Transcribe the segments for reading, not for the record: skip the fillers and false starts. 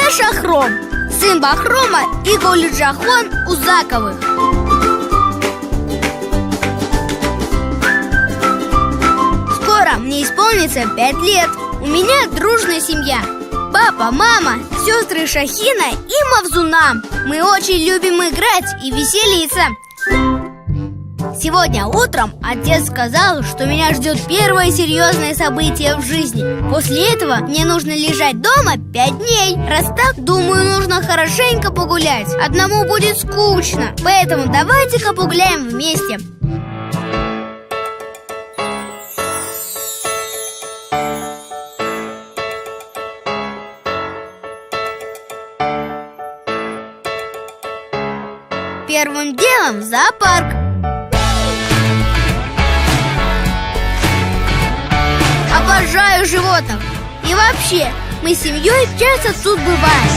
это Шахром, сын Бахрома и Гаулиджахон Узаковых. Скоро мне исполнится 5 лет. У меня дружная семья. Папа, мама, сестры Шахина и Мавзуна. Мы очень любим играть и веселиться. Сегодня утром отец сказал, что меня ждет первое серьезное событие в жизни. После этого мне нужно лежать дома 5 дней. Раз так, думаю, нужно хорошенько погулять. Одному будет скучно. Поэтому давайте-ка погуляем вместе. Первым делом в зоопарк. Обожаю животных. И вообще, мы с семьей часто тут бываем.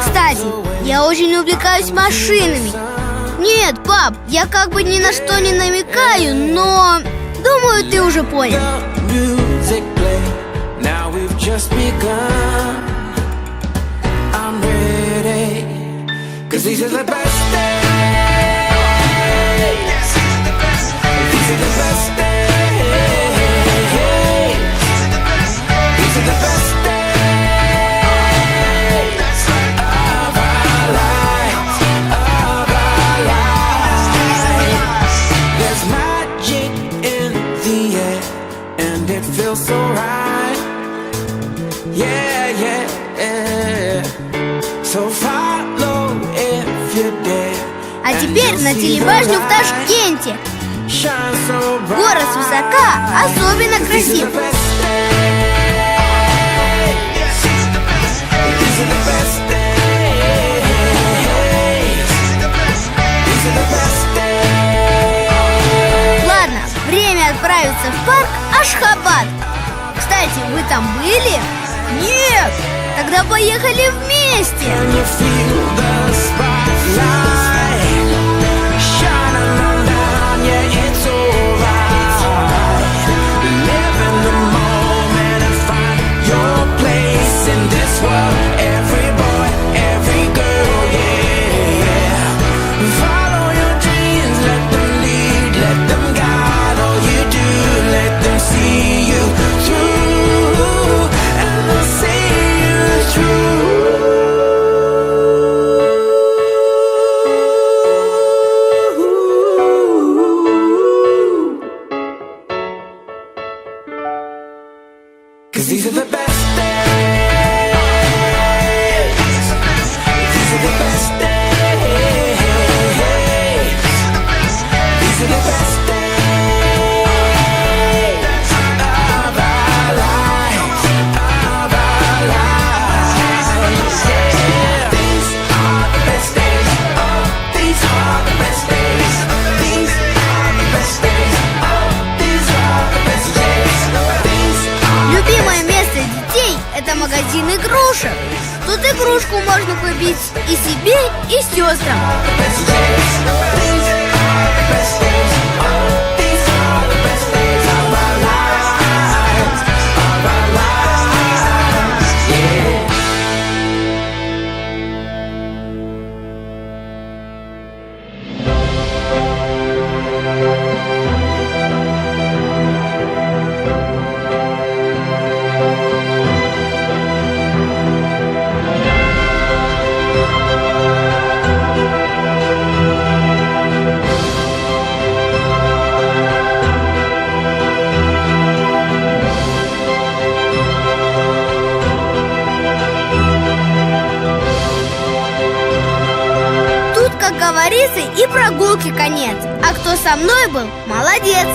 Кстати, я очень увлекаюсь машинами. Нет, пап, я как бы ни на что не намекаю, но думаю, ты уже понял. А теперь на телебашню в Ташкенте. Город свысока особенно красив. Ладно, время отправиться в парк Ашхабад. Кстати, вы там были? Нет! Тогда поехали вместе! Это магазин игрушек. Тут игрушку можно купить и себе, и сестрам. Как говорится, и прогулки конец. А кто со мной был, молодец.